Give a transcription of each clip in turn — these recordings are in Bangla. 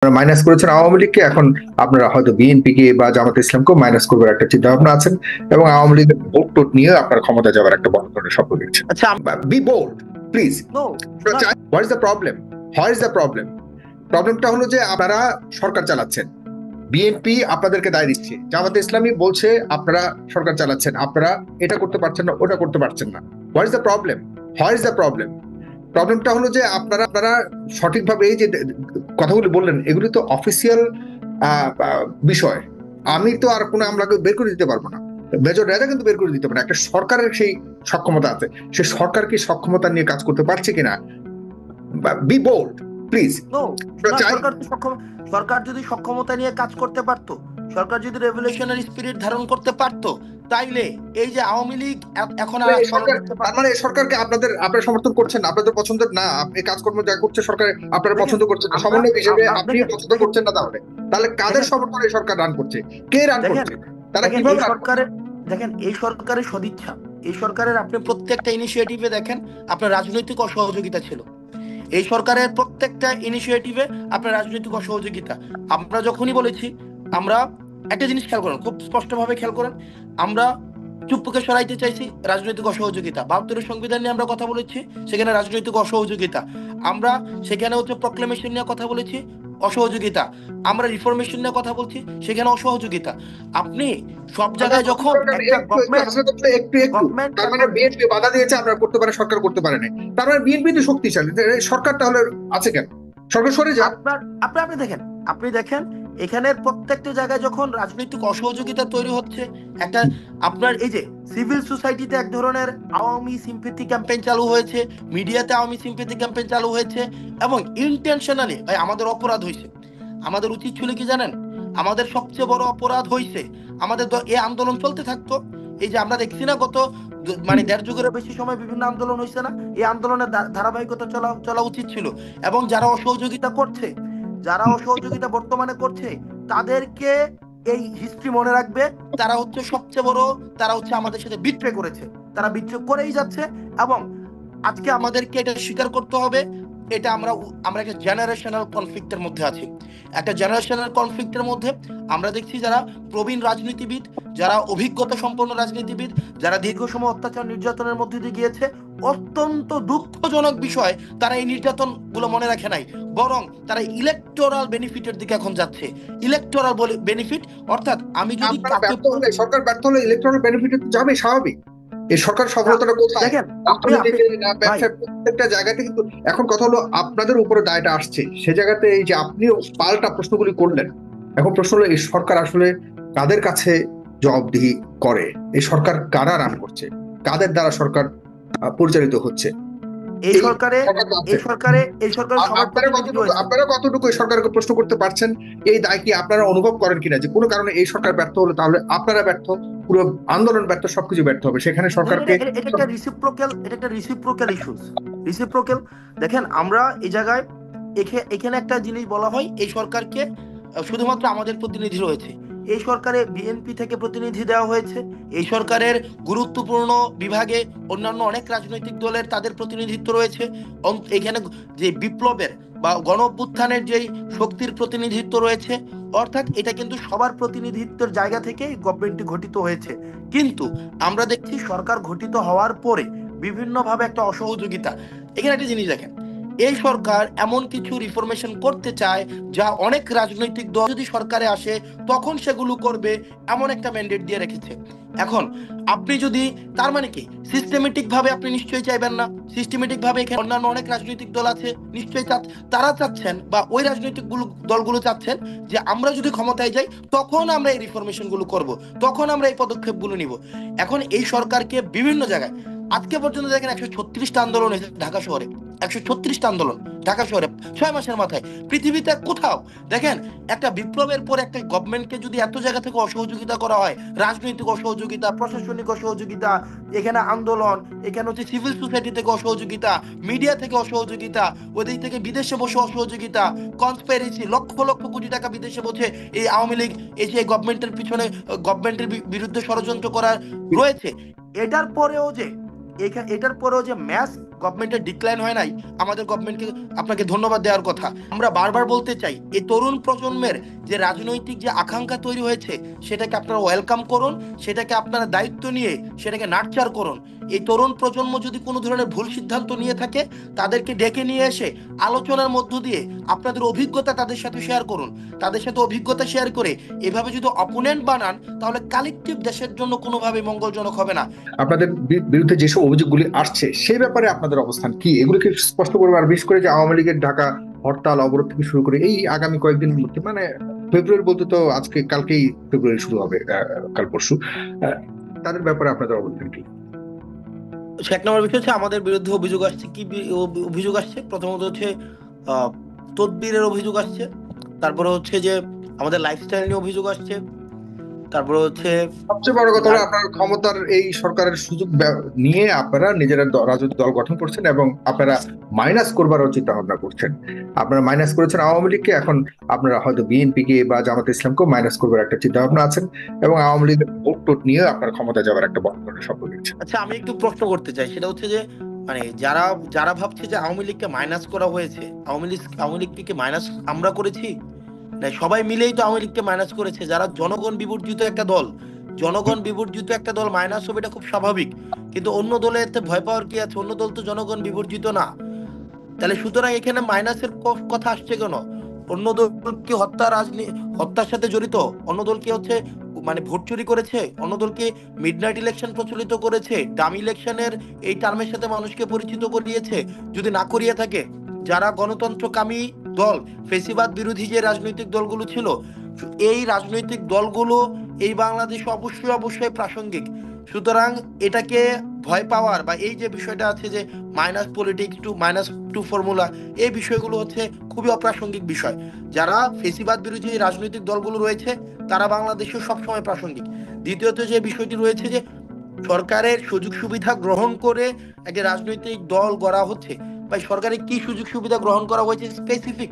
মাইনাস করেছেন আওয়ামী লীগকে, এখন আপনারা হয়তো বিএনপি কে বা জামাত ইসলামকেও মাইনাস করবার একটা চিন্তা ভাবনা আছেন এবং আওয়ামী লীগের ভোট টোট নিয়ে আপনার ক্ষমতা যাওয়ার একটা বড় ধরনের স্বপ্ন দেখছেন। আচ্ছা, be bold please. no, what is the problem? What is the problem? প্রবলেমটা হলো যে আপনারা সরকার চালাচ্ছেন, বিএনপি আপনাদেরকে দায় দিচ্ছে, জামাত ইসলামী বলছে আপনারা সরকার চালাচ্ছেন, আপনারা এটা করতে পারছেন না, ওটা করতে পারছেন না। What is the problem? What is the problem? প্রবলেমটা হলো যে আপনারা সঠিকভাবে এই যে কথাগুলি বললেন এগুলি তো অফিসিয়াল বিষয়। আমি তো আর কোনো আমলাকে বের করে দিতে পারবো না, মেজর রেজা কিন্তু বের করে দিতে পারে। একটা সরকারের সেই সক্ষমতা আছে, সে সরকার কি সক্ষমতা নিয়ে কাজ করতে পারছে কিনা? Be bold please. no, সরকার যদি সক্ষমতা নিয়ে কাজ করতে পারতো, সরকার যদি রেভলিউশনারি স্পিরিট ধারণ করতে পারতো, তাইলে এই যে আওয়ামী লীগ এখন আর তার মানে সরকারকে আপনারা সমর্থন করছেন, আপনাদের পছন্দের না, এই কাজকর্ম যা করছে সরকার আপনারা পছন্দ করছেন না, সমন্বয় হিসেবে আপনি পছন্দ করছেন না, তাহলে কাদের সমর্থনে এই সরকার রান করছে? কে রান করছে? তারা কিভাবে সরকারের? দেখেন, এই সরকারের সদিচ্ছা, এই সরকারের আপনি প্রত্যেকটা ইনিশিয়েটিভে দেখেন আপনার রাজনৈতিক অসহযোগিতা ছিল। এই সরকারের প্রত্যেকটা ইনিশিয়েটিভে আপনার রাজনৈতিক অসহযোগিতা। আমরা যখনই বলেছি, আমরা একটা জিনিস খেয়াল করেন, খুব স্পষ্টভাবে খেয়াল করেন, আমরা চুপ্পুকে সরাইতে চাইছি, রাজনৈতিক অসহযোগিতা। ৭২ সংবিধান নিয়ে আমরা কথা বলেছি, সেখানে রাজনৈতিক অসহযোগিতা। আমরা সেখানে প্রক্লেমেশন নিয়ে কথা বলেছি, অসহযোগিতা। আমরা রিফরমেশন নিয়ে কথা বলছি, সেখানে অসহযোগিতা। আপনি সব জায়গায় যখন তার মানে বিএনপি বাধা দিয়েছে, আপনারা করতে পারে, সরকার করতে পারে না, তার মানে বিএনপি তো শক্তিশালী, সরকার তাহলে আছে কেন? সরকার সরে যাক। আপনি দেখেন এখানে প্রত্যেকটা জায়গায় যখন রাজনৈতিক অসহযোগিতা তৈরি হচ্ছে, একটা আপনার এই যে সিভিল সোসাইটিতে এক ধরনের আওয়ামী সিম্পেথি ক্যাম্পেইন চালু হয়েছে, মিডিয়াতে আওয়ামী সিম্পেথি ক্যাম্পেইন চালু হয়েছে, এবং ইন্টেনশনালি আমাদের অপরাধ হয়েছে। আমাদের উচিত ছিল কি জানেন? আমাদের সবচেয়ে বড় অপরাধ হয়েছে, আমাদের এই আন্দোলন চলতে থাকতো। এই যে আমরা দেখছি না, গত ১.৫ যুগের বেশি সময় বিভিন্ন আন্দোলন হয়েছে না, এই আন্দোলনের ধারাবাহিকতা চলা উচিত ছিল। এবং যারা অসহযোগিতা বর্তমানে করছে, তাদেরকে এই হিস্ট্রি মনে রাখবে, তারা সবচেয়ে বড়, তারা আমাদের সাথে বিট্রে করেছে, তারা বিট্রে করেই যাচ্ছে। এবং আজকে আমাদেরকে এটা স্বীকার করতে হবে, এটা আমরা একটা জেনারেশনাল কনফ্লিক্টের মধ্যে আছি। একটা জেনারেশনাল কনফ্লিক্টের মধ্যে আমরা দেখছি যারা প্রবীণ রাজনীতিবিদ, যারা অভিজ্ঞতা সম্পন্ন রাজনীতিবিদ, যারা দীর্ঘ সময় অত্যাচার নির্যাতনের মধ্যে দিয়ে গিয়েছে, অত্যন্ত দুঃখজনক বিষয়, তারা এই নির্যাতন গুলো মনে রাখে নাই, বরং তারা ইলেকটোরাল বেনিফিটের দিকে এখন যাচ্ছে। ইলেকটোরাল বেনিফিট অর্থাৎ আমি যদি সরকার ব্যর্থ হলে ইলেকটোরাল বেনিফিট যাবে, স্বাভাবিক। এই সরকার সফলতাটা কোথায়? দেখেন, প্রত্যেকটা জায়গাতে কিন্তু এখন কথা হলো আপনাদের উপরে দায়টা আসছে, সে জায়গাতে এই যে আপনিও পাল্টা প্রশ্নগুলি করলেন, এখন প্রশ্ন হলো এই সরকার আসলে কাদের কাছে জবাবদিহি করে? এই সরকার কারা রান করছে? কাদের দ্বারা সরকার পরিচালিত হচ্ছে? আপনারা কতটুকু এই সরকারকে প্রশ্ন করতে পারছেন? এই দায় কি আপনারা অনুভব করেন কিনা যে কোনো কারণে এই সরকার ব্যর্থ হলে তাহলে আপনারা ব্যর্থ, পুরো আন্দোলন ব্যর্থ, সবকিছু ব্যর্থ হবে, সেখানে সরকারকে রিসিপ্রোকাল। দেখেন, আমরা এই জায়গায় এখানে একটা জিনিস বলা হয়, এই সরকারকে শুধুমাত্র আমাদের প্রতিনিধি রয়েছে, এই সরকারে বিএনপি থেকে প্রতিনিধি দেওয়া হয়েছে, এই সরকারের গুরুত্বপূর্ণ বিভাগে অন্যান্য অনেক রাজনৈতিক দলের তাদের প্রতিনিধিত্ব রয়েছে, এখানে যে বিপ্লবের বা গণ অভ্যুত্থানের যে শক্তির প্রতিনিধিত্ব রয়েছে। অর্থাৎ এটা কিন্তু সবার প্রতিনিধিত্বের জায়গা থেকে গভর্নমেন্টটি গঠিত হয়েছে। কিন্তু আমরা দেখছি সরকার গঠিত হওয়ার পরে বিভিন্নভাবে একটা অসহযোগিতা। এখানে একটা জিনিস দেখেন, এই সরকার এমন কিছু রিফরমেশন করতে চায় যা অনেক রাজনৈতিক দল যদি সরকারে আসে তখন সেগুলো করবে, এমন একটা ম্যান্ডেট দিয়ে রেখেছে। এখন আপনি যদি, তার মানে কি সিস্টেমেটিক ভাবে আপনি নিশ্চয়ই চাইবেন না, সিস্টেমেটিক ভাবে এখানে অন্যান্য অনেক রাজনৈতিক দল আছে, নিশ্চয়ই তারা চাচ্ছেন বা ওই রাজনৈতিক দলগুলো চাচ্ছেন যে আমরা যদি ক্ষমতায় যাই তখন আমরা এই রিফরমেশন গুলো করবো, তখন আমরা এই পদক্ষেপ গুলো নিব। এখন এই সরকারকে বিভিন্ন জায়গায় আজকে পর্যন্ত দেখেন ১৩৬টা আন্দোলন হয়েছে ঢাকা শহরে, ১৩৬টা আন্দোলন ঢাকা শহরে ৬ মাসের মাথায়। পৃথিবীতে কোথাও দেখেন একটা বিপ্লবের পর একটা গভর্নমেন্টকে যদি এত জায়গা থেকে অসহযোগিতা করা হয়, রাজনৈতিক অসহযোগিতা, প্রশাসনিক অসহযোগিতা, এখানে আন্দোলন, এখানে সিভিল সোসাইটি থেকে অসহযোগিতা, মিডিয়া থেকে অসহযোগিতা, ওদিক থেকে বিদেশে বসে অসহযোগিতা, কনস্পিরেসি, লক্ষ লক্ষ কোটি টাকা বিদেশে বসে এই আওয়ামী লীগ এসে গভর্নমেন্টের পিছনে, গভর্নমেন্টের বিরুদ্ধে ষড়যন্ত্র করা রয়েছে। এটার পরেও যে ম্যাস গভর্নমেন্টের ডিক্লাইন হয় নাই, আমাদের গভর্নমেন্টকে আপনাকে ধন্যবাদ দেওয়ার কথা। আমরা বারবার বলতে চাই, এই তরুণ প্রজন্মের যে রাজনৈতিক যে আকাঙ্ক্ষা তৈরি হয়েছে, সেটাকে আপনারা ওয়েলকাম করুন, সেটাকে আপনারা দায়িত্ব নিয়ে সেটাকে নার্চার করুন। এই তরুণ প্রজন্ম যদি কোনো ধরনের ভুল সিদ্ধান্ত নিয়ে থাকে, তাদেরকে ডেকে নিয়ে এসে আলোচনার মধ্য দিয়ে আপনাদের অভিজ্ঞতা তাদের সাথে শেয়ার করুন। তাদের সাথে অভিজ্ঞতা শেয়ার করে এভাবে যদি অপোনেন্ট বানান, তাহলে কালেকটিভ দেশের জন্য কোনোভাবে মঙ্গলজনক হবে না। আপনাদের বিরুদ্ধে যেসব অভিযোগগুলি আসছে সেই ব্যাপারে আপনাদের অবস্থান কি, এগুলোকে স্পষ্ট করবে। আর বিশেষ করে যে আওয়ামী লীগের ঢাকা হরতাল অবরোধ থেকে শুরু করে এই আগামী কয়েকদিনের মধ্যে, মানে ফেব্রুয়ারি বলতে তো আজকে কালকেই ফেব্রুয়ারি শুরু হবে, কাল পরশু, তাদের ব্যাপারে আপনাদের অবস্থান কি? এক নম্বর বিষয় হচ্ছে আমাদের বিরুদ্ধে অভিযোগ আসছে। কি অভিযোগ আসছে? প্রথমত হচ্ছে তদবিরের অভিযোগ আসছে, তারপরে হচ্ছে যে আমাদের লাইফস্টাইল নিয়ে অভিযোগ আসছে, তারপরে হচ্ছে সবচেয়ে বড় কথা হলো আপনার ক্ষমতার এই সরকারের সুযোগ নিয়ে আপনারা নিজেরা রাজনৈতিক দল গঠন করছেন এবং আপনারা মাইনাস করবার চিন্তা ভাবনা করছেন। আপনারা মাইনাস করেছেন আওয়ামী লীগকে, এখন আপনারা হয়তো বিএনপি কে বা জামাত ইসলামকেও মাইনাস করবার একটা চিন্তা ভাবনা আছেন এবং আওয়ামী লীগের ভোট টোট নিয়ে আপনার ক্ষমতা যাওয়ার একটা বড় ধরনের স্বপ্ন দেখছেন। আচ্ছা, আমি একটু প্রশ্ন করতে চাই, সেটা হচ্ছে যে মানে যারা যারা ভাবছে যে আওয়ামী লীগকে মাইনাস করা হয়েছে, আওয়ামী লীগকে মাইনাস আমরা করেছি না, সবাই মিলেই তো আওয়ামী লীগকে মাইনাস করেছে। যারা জনগণ বিবর্জিত একটা দল, জনগণ বিবর্জিত একটা দল মাইনাস হবে, এটা খুব স্বাভাবিক। কিন্তু অন্য দলে এতে ভয় পাওয়ার কি আছে? অন্য দল তো জনগণ বিবর্জিত না। তাহলে সুতরাং এখানে মাইনাসের কথা আসছে কেন? অন্য দল কি হত্যার সাথে জড়িত? অন্য দল কি হচ্ছে মানে ভোট চুরি করেছে? অন্য দল কি মিডনাইট ইলেকশন প্রচলিত করেছে? ডামি ইলেকশনের এই টার্মের সাথে মানুষকে পরিচিত করিয়েছে? যদি না করিয়ে থাকে, যারা গণতন্ত্রকামী দল, ফেসিবাদ বিরোধী যে রাজনৈতিক দলগুলো ছিল, এই রাজনৈতিক দলগুলো এই বাংলাদেশে অবশ্যই অবশ্যই প্রাসঙ্গিক। সুতরাং এটাকে ভয় পাওয়ার বা এই যে বিষয়টা আছে যে minus politics to minus two formula, এই বিষয়গুলো হচ্ছে খুবই অপ্রাসঙ্গিক বিষয়। যারা ফেসিবাদ বিরোধী রাজনৈতিক দলগুলো রয়েছে, তারা বাংলাদেশে সবসময় প্রাসঙ্গিক। দ্বিতীয়ত যে বিষয়টি রয়েছে যে সরকারের সুযোগ সুবিধা গ্রহণ করে একটা রাজনৈতিক দল গড়া হচ্ছে, বা সরকারের কি সুযোগ সুবিধা গ্রহণ করা হয়েছে স্পেসিফিক,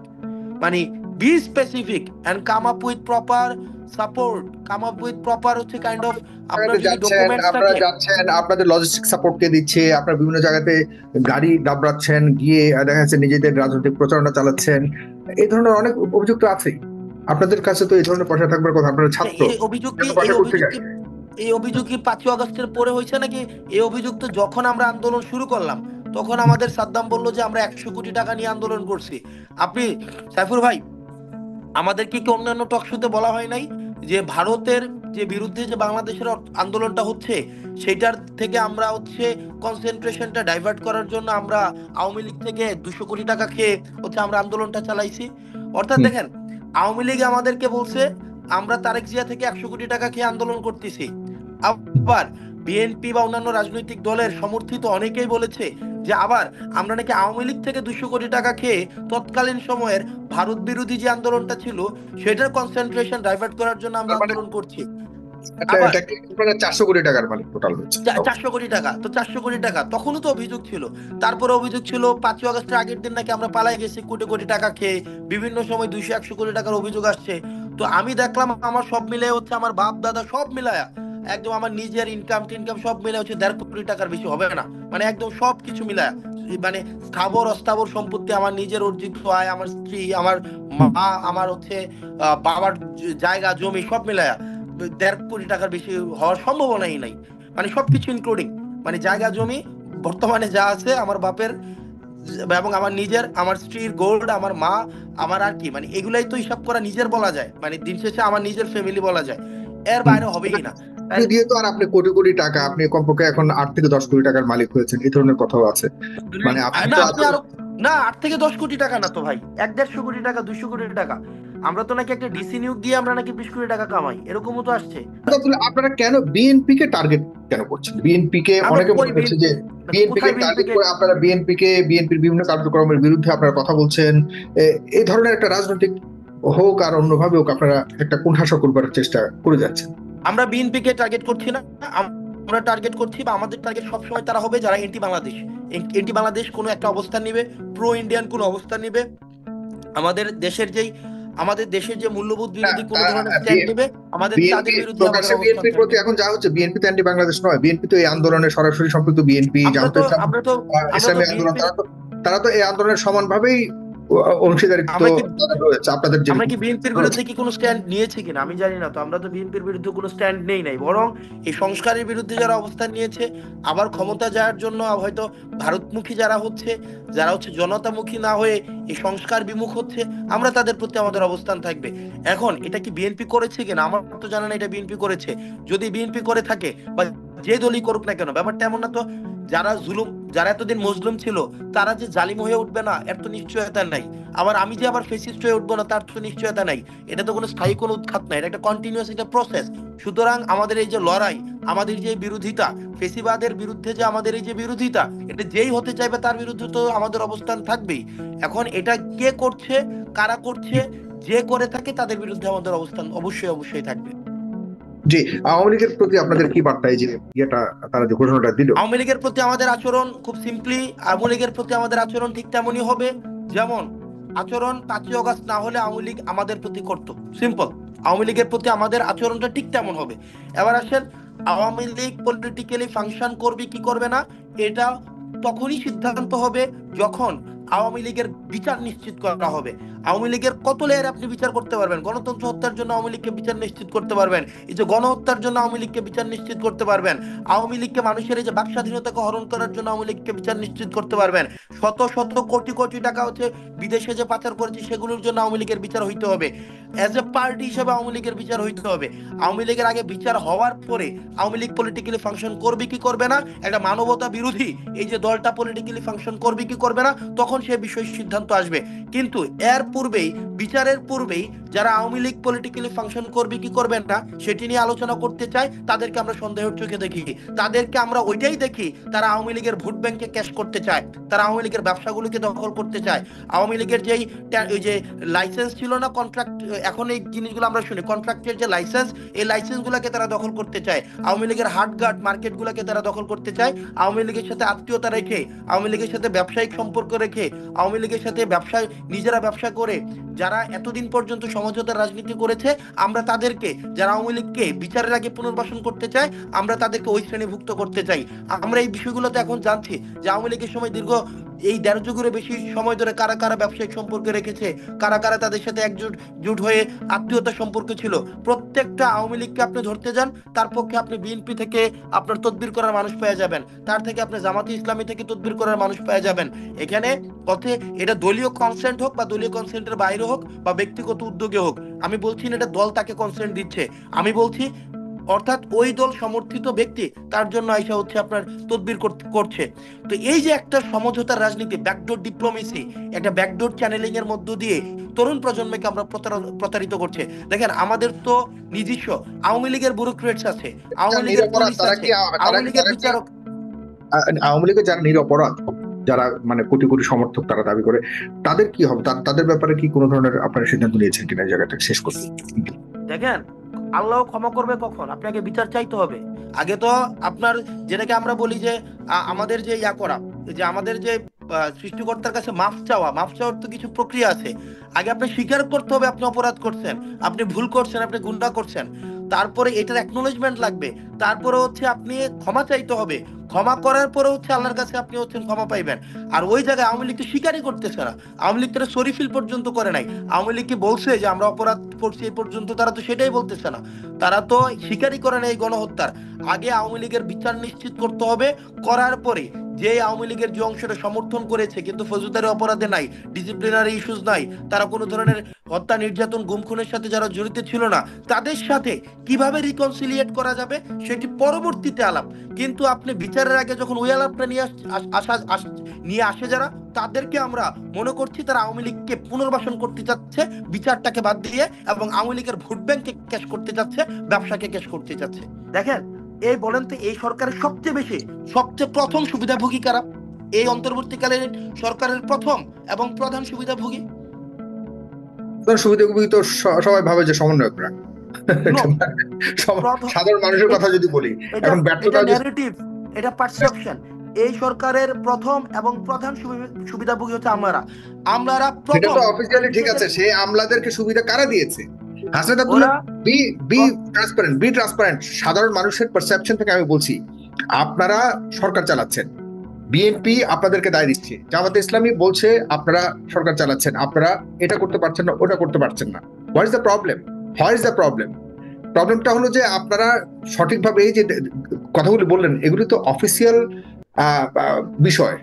মানে be specific and come up with proper support, come up with proper হচ্ছে কাইন্ড অফ আপনার যদি ডকুমেন্টস আপনারা থাকে। যাচ্ছেন, আপনাদের লজিস্টিক সাপোর্ট কে দিচ্ছে, আপনারা বিভিন্ন জায়গাতে গাড়ি দাবড়াচ্ছেন, গিয়ে দেখা যাচ্ছে নিজেদের রাজনৈতিক প্রচারণা চালাচ্ছেন, এই ধরনের অনেক অভিযোগ তো আছেই। আপনাদের কাছে তো এই ধরনের পয়সা থাকবার কথা, আপনারা ছাত্র, এই অভিযোগ কি এত পয়সা করতে যায়। এই অভিযোগ কি 5ই আগস্টের পরে হয়েছে নাকি? এই অভিযোগ তো যখন আমরা আন্দোলন শুরু করলাম, তখন আমাদের সাদ্দাম বললো যে আমরা 100 কোটি টাকা নিয়ে আন্দোলন করছি। আপনি সাইফুর ভাই, আমাদেরকে কি অন্যান্য টকশোতে বলা হয় নাই যে ভারতের যে বিরুদ্ধে যে বাংলাদেশের আন্দোলনটা হচ্ছে, সেটার থেকে আমরা হচ্ছে কনসেন্ট্রেশনটা ডাইভার্ট করার জন্য আমরা আওয়ামী লীগ থেকে 200 কোটি টাকা খেয়ে হচ্ছে আমরা আন্দোলনটা চালাইছি? অর্থাৎ দেখেন, আওয়ামী লীগ আমাদেরকে বলছে আমরা তারেক জিয়া থেকে 100 কোটি টাকা খেয়ে আন্দোলন করতেছি। আবার বিএনপি বা অন্যান্য রাজনৈতিক দলের সমর্থিত অনেকেই বলেছে যে আবার আমরা নাকি আওয়ামী লীগ থেকে 200 কোটি টাকা খেয়ে তৎকালীন সময়ের ভারত বিরোধী যে আন্দোলনটা ছিল, সেটার কনসেন্ট্রেশন ডাইভার্ট করার জন্য আমরা আন্দোলন করছি। আবার 400 কোটি টাকার মালিক টোটাল হচ্ছে 400 কোটি টাকা, তো 400 কোটি টাকা তখনও তো অভিযোগ ছিল। তারপরে অভিযোগ ছিল 5ই আগস্টের আগের দিন নাকি আমরা পালাই গেছি কোটি কোটি টাকা খেয়ে, বিভিন্ন সময় 200-100 কোটি টাকার অভিযোগ আসছে। তো আমি দেখলাম আমার সব মিলে হচ্ছে, আমার বাপ দাদা সব মিলায়া একদম আমার নিজের ইনকাম টিনকাম সব মিলে হচ্ছে 1.5 কোটি টাকার বেশি হবে না, মানে একদম সব কিছু মিলায়া, মানে স্থাবর অস্থাবর সম্পত্তি, আমার নিজের অর্জিত আয়, আমার স্ত্রী, আমার মা, আমার হচ্ছে বাবার জায়গা জমি সব মিলায়া 1.5 কোটি টাকার বেশি হওয়ার সম্ভাবনাই নাই। মানে সবকিছু ইনক্লুডিং, মানে জায়গা জমি বর্তমানে যা আছে আমার বাপের এবং আমার নিজের, আমার স্ত্রীর গোল্ড, আমার মা, আমার আর কি, মানে এগুলাই তো হিসাব করা নিজের বলা যায়, মানে দিন শেষে আমার নিজের ফ্যামিলি বলা যায়, এর বাইরে হবেই না। দিয়ে তো আর আপনি কোটি কোটি টাকা, আপনি কমপক্ষে এখন 8 থেকে 10 কোটি টাকার মালিক হয়েছেন, এই ধরনের কথাও আছে। মানে আপনি না, তো আপনি আরো না, 8 থেকে 10 কোটি টাকা না তো ভাই, 1-150 কোটি টাকা, 200 কোটি টাকা। আমরা তো নাকি একটা ডিসি নিয়োগ দিয়ে আমরা নাকি 20 কোটি টাকা কামাই, এরকমও তো আসছে। আপনারা কেন বিএনপি কে টার্গেট কেন করছেন? বিএনপি কে অনেকে মনে করছে যে বিএনপি কে টার্গেট করে আপনারা বিএনপির বিভিন্ন কার্যক্রমের বিরুদ্ধে আপনারা কথা বলছেন, এই ধরনের একটা রাজনৈতিক হোক আর অন্যভাবে হোক আপনারা একটা কোণঠাসা করবার চেষ্টা করে যাচ্ছেন। আমরা বিএনপি কে টার্গেট করছি না, আমরা টার্গেট করছি বা আমাদের টার্গেট সবসময় তারা হবে যারা এন্টি বাংলাদেশ, এন্টি বাংলাদেশ কোনো একটা অবস্থান নিবে, প্রো ইন্ডিয়ান কোনো অবস্থান নিবে, আমাদের দেশের যেই আমাদের দেশের যে মূল্যবোধ না, বিরোধী কোনো ধরনের স্ট্যান্ড নেবে, আমাদের তাদের বিএনপি বিরুদ্ধে আমাদের প্রকাশ্যে অবস্থান বিএনপির প্রতি থাকবে। এখন যা হচ্ছে, বিএনপি তো অ্যান্টি বাংলাদেশ নয়, বিএনপি তো এই আন্দোলনে সরাসরি সম্পৃক্ত, বিএনপি আমরা জামাত তো ইসলাম আমরা তো আমরা তো ইসলামী আন্দোলন, বিএনপির তারা তো এই আন্দোলনের সমানভাবেই অংশীদারিত্ব আমরা কি তাদের রয়েছে আপনাদের আমরা যেরকম কি বিএনপির রয়েছে। বিরুদ্ধে কি কোনো স্ট্যান্ড নিয়েছি কিনা আমি জানি না, তো আমরা তো বিএনপির বিরুদ্ধে কোনো স্ট্যান্ড নেই নাই, বরং এই সংস্কারের বিরুদ্ধে যারা অবস্থান নিয়েছে, আবার ক্ষমতা যাওয়ার জন্য হয়তো ভারতমুখী যারা হচ্ছে, যারা হচ্ছে জনতামুখী না হয়ে এই সংস্কার বিমুখ হচ্ছে, আমরা তাদের প্রতি আমাদের অবস্থান থাকবে। এখন এটা কি বিএনপি করেছে কিনা আমার তো জানা না এটা বিএনপি করেছে। যদি বিএনপি করে থাকে বা যে দলই করুক না কেন, ব্যাপারটা এমন না তো যারা জুলুম, যারা এতদিন মজলুম ছিল তারা যে জালিম হয়ে উঠবে না এর তো নিশ্চয়তা নাই। আবার আমি যে আবার ফেসিস্ট হয়ে উঠবো না তার তো নিশ্চয়তা নাই। এটা তো কোনো স্থায়ী কোনো উৎখাত নাই, এটা একটা কন্টিনিউয়াস একটা প্রসেস। সুতরাং আমাদের এই যে লড়াই, আমাদের যে বিরোধিতা, ফেসিবাদের বিরুদ্ধে যে আমাদের এই যে বিরোধিতা, এটা যেই হতে চাইবে তার বিরুদ্ধে তো আমাদের অবস্থান থাকবেই। এখন এটা কে করছে, কারা করছে, যে করে থাকে তাদের বিরুদ্ধে আমাদের অবস্থান অবশ্যই অবশ্যই থাকবে। জি, আওয়ামী লীগের প্রতি আপনাদের কি বার্তা, এই যে ইয়েটা তারা যে ঘোষণাটা দিল? আওয়ামী লীগের প্রতি আমাদের আচরণ খুব সিম্পলি, আওয়ামী লীগের প্রতি আমাদের আচরণ ঠিক তেমনই হবে যেমন আচরণ 5ই অগাস্ট না হলে আওয়ামী লীগ আমাদের প্রতি করতো। সিম্পল, আওয়ামী লীগের প্রতি আমাদের আচরণটা ঠিক তেমন হবে। এবার আসেন, আওয়ামী লীগ পলিটিক্যালি ফাংশন করবে কি করবে না, এটা তখনই সিদ্ধান্ত হবে যখন আওয়ামী লীগের বিচার নিশ্চিত করা হবে। আওয়ামী লীগের কত লেয়ারে আপনি বিচার করতে পারবেন? গণতন্ত্র হত্যার জন্য আওয়ামী লীগকে বিচার নিশ্চিত করতে পারবেন, এই যে গণহত্যার জন্য আওয়ামী লীগকে বিচার নিশ্চিত করতে পারবেন, আওয়ামী লীগকে মানুষের এই যে বাক স্বাধীনতাকে হরণ করার জন্য আওয়ামী লীগকে বিচার নিশ্চিত করতে পারবেন, শত শত কোটি কোটি টাকা হচ্ছে বিদেশে যে পাচার করেছে সেগুলোর জন্য আওয়ামী লীগের বিচার হইতে হবে। অ্যাজ এ পার্টি হিসেবে আওয়ামী লীগের বিচার হইতে হবে। আওয়ামী লীগের আগে বিচার হওয়ার পরে আওয়ামী লীগ পলিটিক্যালি ফাংশন করবে কি করবে না, একটা মানবতা বিরোধী এই যে দলটা পলিটিক্যালি ফাংশন করবে কি করবে না, তখন সে বিষয় সিদ্ধান্ত আসবে। কিন্তু এর পূর্বেই, বিচারের পূর্বেই যারা আওয়ামী লীগ পলিটিক্যালি ফাংশন করবে কি করবে না সেটি নিয়ে আলোচনা করতে চায়, তাদেরকে আমরা সন্দেহের চোখে দেখি। তাদেরকে আমরা ওইটাই দেখি তারা আওয়ামী লীগের ভোট ব্যাংকে ক্যাশ করতে চায়, তারা আওয়ামী লীগের ব্যবসাগুলোকে দখল করতে চায়। আওয়ামী লীগের যেই ওই যে লাইসেন্স ছিল না, কন্ট্রাক্ট, এখন এই জিনিসগুলো আমরা শুনি, কন্ট্রাক্টের যে লাইসেন্স, এই লাইসেন্স গুলাকে তারা দখল করতে চায়। আওয়ামী লীগের হাটঘাট মার্কেট গুলাকে তারা দখল করতে চায়। আওয়ামী লীগের সাথে আত্মীয়তা রেখে, আওয়ামী লীগের সাথে ব্যবসায়িক সম্পর্ক রেখে, আওয়ামী লীগের সাথে ব্যবসায় নিজেরা ব্যবসা করে যারা এতদিন পর্যন্ত সমঝোতার রাজনীতি করেছে, আমরা তাদেরকে, যারা আওয়ামী লীগকে বিচারের আগে পুনর্বাসন করতে চায়, আমরা তাদেরকে ওই শ্রেণীভুক্ত করতে চাই। আমরা এই বিষয়গুলোতে এখন জানছি যে আওয়ামী লীগের সময় দীর্ঘ এই ১.৫ যুগের বেশি সময় ধরে কারা কারা ব্যবসায়িক সম্পর্কে রেখেছে, কারা কারা তাদের সাথে একজোট জুট হয়ে আত্মীয়তা সম্পর্ক ছিল, প্রত্যেকটা আওয়ামী লীগকে আপনি ধরতে যান, তার পক্ষে আপনি বিএনপি থেকে আপনার তদবির করার মানুষ পেয়ে যাবেন, তার থেকে আপনি জামাতি ইসলামী থেকে তদবির করার মানুষ পেয়ে যাবেন। এখানে পথে এটা দলীয় কনসেন্ট হোক বা দলীয় কনসেন্টের বাইরে হোক বা ব্যক্তিগত উদ্যোগে হোক, আমি বলছি না এটা দল তাকে কনসেন্ট দিচ্ছে, আমি বলছি অর্থাৎ ওই দল সমর্থিত ব্যক্তি তার জন্য আইসা হচ্ছে আপনার তদবির করছে। তো এই যে একটা সমঝোতার রাজনীতি, ব্যাকডোর ডিপ্লোমেসি, একটা ব্যাকডোর চ্যানেলিং এর মধ্য দিয়ে তরুণ প্রজন্মকে আমরা প্রতারিত করছে। দেখেন, আমাদের তো নিজস্ব আওয়ামী লীগের ব্যুরোক্রেটস আছে, আওয়ামী লীগের নিরপরাধ পুলিশ তারা আছে, কি, আওয়ামী লীগের বিচারক। আওয়ামী লীগের যারা নিরপরাধ, যারা মানে কোটি কোটি সমর্থক তারা দাবি করে, তাদের কি হবে? তাদের ব্যাপারে কি কোনো ধরনের আপনারা সিদ্ধান্ত নিয়েছেন কিনা এই জায়গাটা শেষ করতে? দেখেন, আল্লাহ ক্ষমা করবে কখন? আপনাকে বিচার চাইতে হবে। আগে তো আপনার, যেটাকে আমরা বলি যে আমাদের যে ইয়া করা, যে আমাদের যে সৃষ্টিকর্তার কাছে মাফ চাওয়ার তো কিছু প্রক্রিয়া আছে। আগে আপনি স্বীকার করতে হবে আপনি অপরাধ করছেন, আপনি ভুল করছেন, আপনি গুনাহ করছেন, তারপরে এটার অ্যাকনোলেজমেন্ট লাগবে, তারপরে হচ্ছে আপনি ক্ষমা চাইতে হবে, ক্ষমা করার পরে হচ্ছে আল্লাহর কাছে আপনি হচ্ছেন ক্ষমা পাইবেন। আর ওই জায়গায় আওয়ামী লীগ তো স্বীকারই করতেছে না, আওয়ামী লীগ তারা সরিফিল পর্যন্ত করে নাই। আওয়ামী লীগ কি বলছে যে আমরা অপরাধ করছি এই পর্যন্ত? তারা তো সেটাই বলতেছে না, তারা তো স্বীকারই করে না এই গণহত্যার। আগে আওয়ামী লীগের বিচার নিশ্চিত করতে হবে, করার পরে যে আওয়ামী লীগের যে অংশটা সমর্থন করেছে কিন্তু ফৌজদারি অপরাধে নাই, ডিসিপ্লিনারি ইস্যুস নাই, তারা কোনো ধরনের হত্যা, নির্যাতন, গুম খুনের সাথে যারা জড়িত ছিল না, তাদের সাথে কিভাবে রিকনসিলিয়েট করা যাবে সেটি পরবর্তীতে আলাপ। কিন্তু আপনি বিচারের আগে যখন ওই আলাপটা নিয়ে আসে যারা, তাদেরকে আমরা মনে করছি তারা আওয়ামী লীগকে পুনর্বাসন করতে চাচ্ছে বিচারটাকে বাদ দিয়ে, এবং আওয়ামী লীগের ভোট ব্যাংকে ক্যাশ করতে যাচ্ছে, ব্যবসাকে ক্যাশ করতে যাচ্ছে। দেখেন, এই বলেন তো এই সরকারের সবচেয়ে প্রথম সুবিধাভোগী কারা? এই অন্তর্বর্তীকালীন সরকারের প্রথম এবং প্রধান সুবিধাভোগী সুবিধাভোগী তো সবাই ভাবে যে সমন্বয়করা। সাধারণ মানুষের কথা যদি বলি, এটা এখন এটা ব্যর্থতা ন্যারেটিভ, এটা পারসেপশন। এই সরকারের প্রথম এবং প্রধান সুবিধাভোগী হচ্ছে আমরা সেটা প্রথম তো অফিসিয়ালি ঠিক আছে, সে আমলাদেরকে সুবিধা কারা দিয়েছে? হাসনাত আব্দুল্লাহ, ওরা বি বি ট্রান্সপারেন্ট। সাধারণ মানুষের পারসেপশন থেকে আমি বলছি, আপনারা সরকার চালাচ্ছেন, বিএনপি আপনাদেরকে দায় দিচ্ছে, জামাতে ইসলামী বলছে আপনারা সরকার চালাচ্ছেন, আপনারা এটা করতে পারছেন না, ওটা করতে পারছেন না। What is the problem? What is the problem? প্রবলেমটা হলো যে আপনারা সঠিকভাবে এই যে কথাগুলি বললেন, এগুলি তো অফিসিয়াল বিষয়।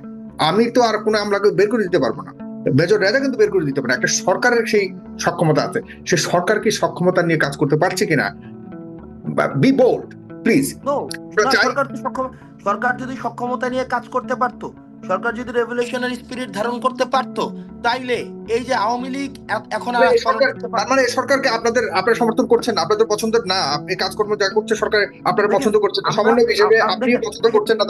আমি তো আর কোনো আমলাকে বের করে দিতে পারবো না, মেজর রেজা কিন্তু বের করে দিতে পারে। একটা সরকারের সেই সক্ষমতা আছে, সে সরকার কি সক্ষমতা নিয়ে কাজ করতে পারছে কিনা? Be bold please. নো, সরকার যদি সক্ষমতা নিয়ে কাজ করতে পারতো, সরকার যদি রেভলিউশনারি স্পিরিট ধারণ করতে পারতো, তাইলে এই যে আওয়ামী লীগ এখন আর তার মানে সরকারকে আপনারা সমর্থন করছেন, আপনাদের পছন্দের না, আপনি কাজকর্ম যা করছে সরকার আপনারা পছন্দ করছেন না, সমন্বয় হিসেবে আপনি পছন্দ করছেন না,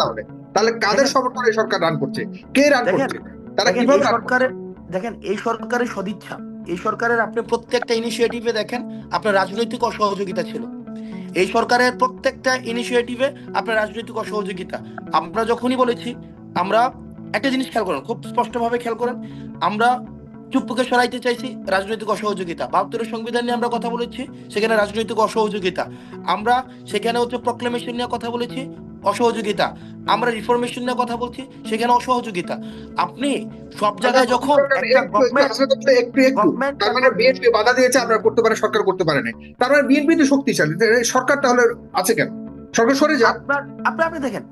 তাহলে কাদের সমর্থনে সরকার রান করছে? কে রান করছে? তারা কিভাবে রান করছে? দেখেন এই সরকারের সদিচ্ছা, এই সরকারের আপনি প্রত্যেকটা ইনিশিয়েটিভে দেখেন আপনার রাজনৈতিক অসহযোগিতা ছিল। এই সরকারের প্রত্যেকটা ইনিশিয়েটিভে আপনার রাজনৈতিক অসহযোগিতা। আমরা যখনই বলেছি, আমরা একটা জিনিস খেয়াল করেন, খুব স্পষ্টভাবে খেয়াল করেন, আমরা চুপ্পুকে সরাইতে চাইছি, রাজনৈতিক অসহযোগিতা। ৭২ সংবিধান নিয়ে আমরা কথা বলেছি, সেখানে রাজনৈতিক অসহযোগিতা। আমরা সেখানে হচ্ছে প্রক্লেমেশন নিয়ে কথা বলেছি, অসহযোগিতা। আমরা রিফরমেশন নিয়ে কথা বলছি, সেখানে অসহযোগিতা। আপনি সব জায়গায় যখন একটা গভর্নমেন্ট তার মানে বিএনপি বাধা দিয়েছে, আপনারা করতে পারে, সরকার করতে পারে না, তার মানে বিএনপি তো শক্তিশালী, সরকার তাহলে আছে কেন? সরকার সরে যাক। আপনি দেখেন